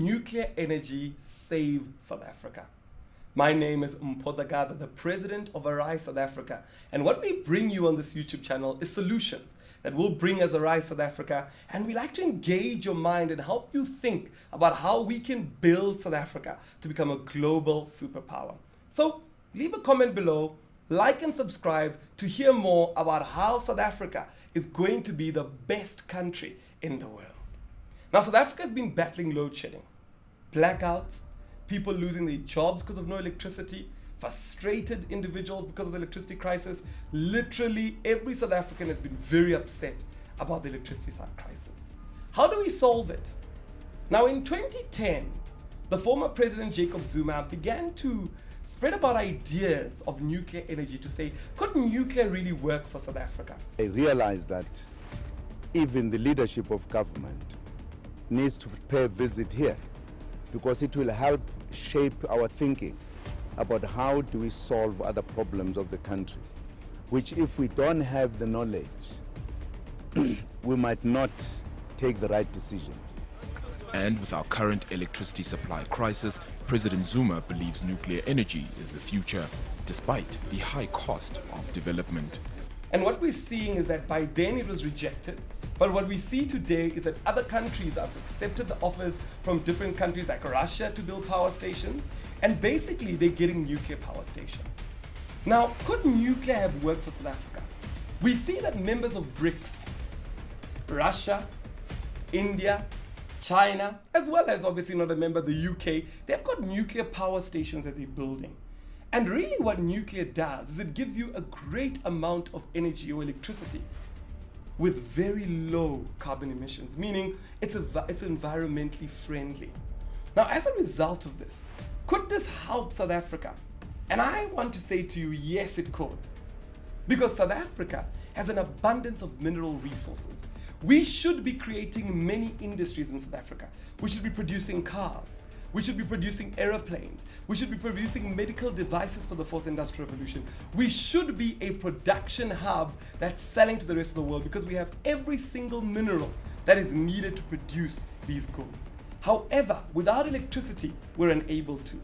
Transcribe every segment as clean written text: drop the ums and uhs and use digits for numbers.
nuclear energy save South Africa? My name is Mpho Dagada, the president of Arise South Africa. And what we bring you on this YouTube channel is solutions that will bring us Arise South Africa. And we like to engage your mind and help you think about how we can build South Africa to become a global superpower. So leave a comment below, like and subscribe to hear more about how South Africa is going to be the best country in the world. Now, South Africa has been battling load shedding, blackouts, people losing their jobs because of no electricity, frustrated individuals because of the electricity crisis. Literally, every South African has been very upset about the electricity crisis. How do we solve it? Now, in 2010, the former President Jacob Zuma began to spread about ideas of nuclear energy to say, could nuclear really work for South Africa? I realized that even the leadership of government needs to pay a visit here, because it will help shape our thinking about how do we solve other problems of the country, which if we don't have the knowledge, we might not take the right decisions. And with our current electricity supply crisis, President Zuma believes nuclear energy is the future, despite the high cost of development. And what we're seeing is that by then it was rejected, but what we see today is that other countries have accepted the offers from different countries like Russia to build power stations, and basically they're getting nuclear power stations. Now, could nuclear have worked for South Africa? We see that members of BRICS, Russia, India, China, as well as obviously not a member, the UK, they've got nuclear power stations that they're building. And really what nuclear does is it gives you a great amount of energy or electricity with very low carbon emissions, meaning it's environmentally friendly. Now, as a result of this, could this help South Africa? And I want to say to you, yes, it could. Because South Africa has an abundance of mineral resources. We should be creating many industries in South Africa. We should be producing cars. We should be producing aeroplanes. We should be producing medical devices for the fourth industrial revolution. We should be a production hub that's selling to the rest of the world because we have every single mineral that is needed to produce these goods. However, without electricity, we're unable to.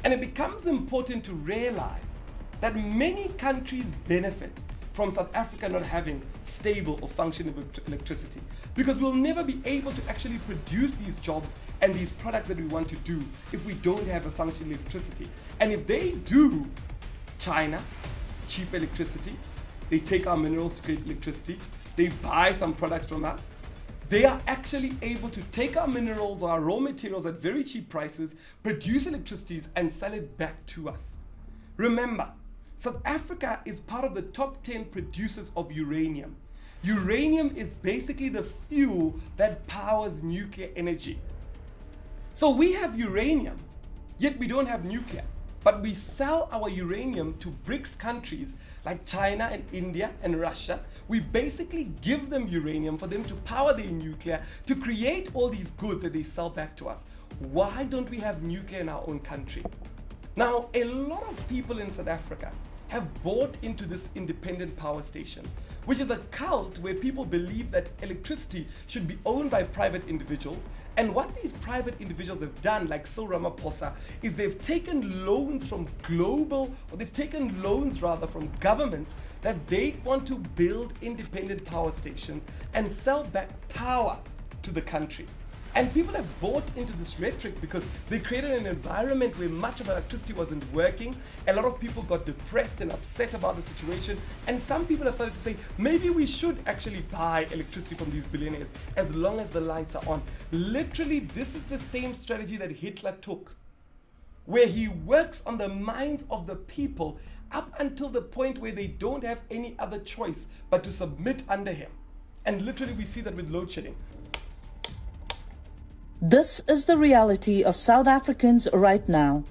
And it becomes important to realize that many countries benefit from South Africa not having stable or functioning electricity, because we'll never be able to actually produce these jobs and these products that we want to do if we don't have a functioning electricity. And if they do, China, cheap electricity, they take our minerals to create electricity, they buy some products from us, they are actually able to take our minerals or our raw materials at very cheap prices, produce electricity and sell it back to us. Remember, South Africa is part of the top 10 producers of uranium. Uranium is basically the fuel that powers nuclear energy. So we have uranium, yet we don't have nuclear. But we sell our uranium to BRICS countries like China and India and Russia. We basically give them uranium for them to power their nuclear to create all these goods that they sell back to us. Why don't we have nuclear in our own country? Now, a lot of people in South Africa have bought into this independent power station, which is a cult where people believe that electricity should be owned by private individuals. And what these private individuals have done, like Cyril Ramaphosa, is they've taken loans from from governments that they want to build independent power stations and sell back power to the country. And people have bought into this rhetoric because they created an environment where much of electricity wasn't working. A lot of people got depressed and upset about the situation. And some people have started to say, maybe we should actually buy electricity from these billionaires as long as the lights are on. Literally, this is the same strategy that Hitler took, where he works on the minds of the people up until the point where they don't have any other choice but to submit under him. And literally, we see that with load shedding. This is the reality of South Africans right now.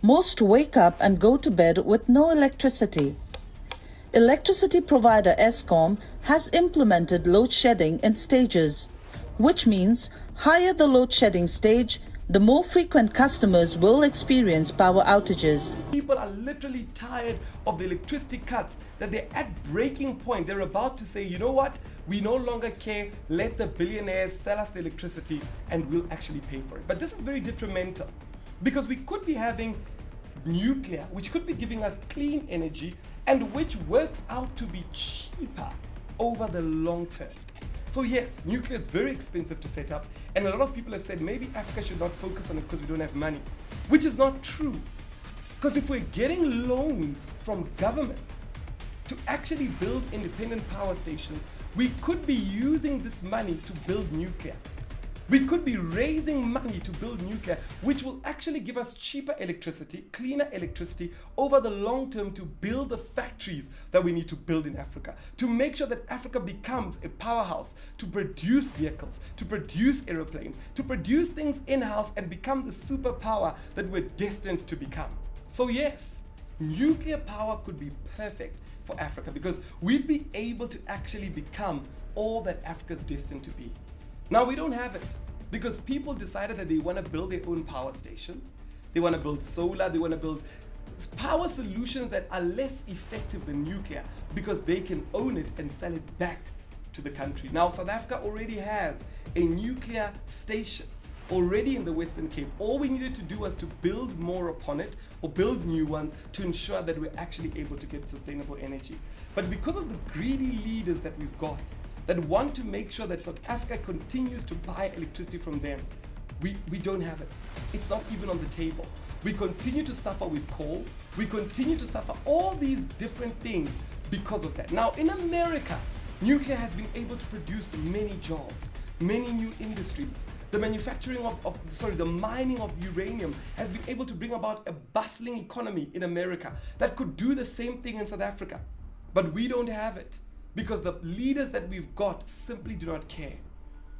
Most wake up and go to bed with no electricity. Electricity provider Eskom has implemented load shedding in stages, which means higher the load shedding stage, the more frequent customers will experience power outages. People are literally tired of the electricity cuts, that they're at breaking point. They're about to say, you know what, We no longer care, let the billionaires sell us the electricity and we'll actually pay for it. But this is very detrimental because we could be having nuclear, which could be giving us clean energy and which works out to be cheaper over the long term. So yes, nuclear is very expensive to set up, and a lot of people have said maybe Africa should not focus on it because we don't have money, which is not true. Because if we're getting loans from governments to actually build independent power stations, we could be using this money to build nuclear. We could be raising money to build nuclear, which will actually give us cheaper electricity, cleaner electricity over the long term to build the factories that we need to build in Africa, to make sure that Africa becomes a powerhouse to produce vehicles, to produce aeroplanes, to produce things in-house and become the superpower that we're destined to become. So yes, nuclear power could be perfect for Africa because we'd be able to actually become all that Africa's destined to be. Now we don't have it because people decided that they want to build their own power stations. They want to build solar, they want to build power solutions that are less effective than nuclear because they can own it and sell it back to the country. Now South Africa already has a nuclear station already in the Western Cape. All we needed to do was to build more upon it or build new ones to ensure that we're actually able to get sustainable energy. But because of the greedy leaders that we've got, that want to make sure that South Africa continues to buy electricity from them, we don't have it. It's not even on the table. We continue to suffer with coal. We continue to suffer all these different things because of that. Now in America, nuclear has been able to produce many jobs, many new industries. The manufacturing the mining of uranium has been able to bring about a bustling economy in America that could do the same thing in South Africa. But we don't have it because the leaders that we've got simply do not care.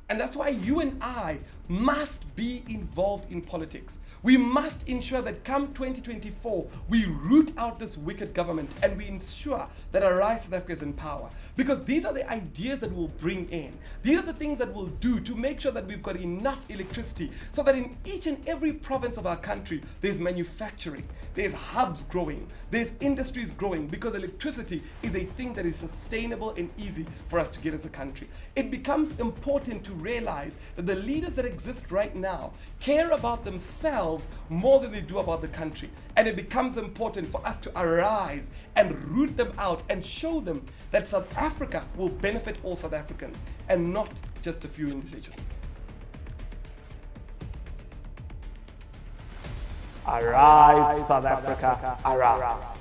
And that's why you and I must be involved in politics. We must ensure that come 2024, we root out this wicked government and we ensure that Arise South Africa is in power. Because these are the ideas that we'll bring in. These are the things that we'll do to make sure that we've got enough electricity so that in each and every province of our country, there's manufacturing, there's hubs growing, there's industries growing, because electricity is a thing that is sustainable and easy for us to get as a country. It becomes important to realize that the leaders that exist right now care about themselves more than they do about the country. And it becomes important for us to arise and root them out and show them that South Africa will benefit all South Africans and not just a few individuals. Arise, South Africa, arise.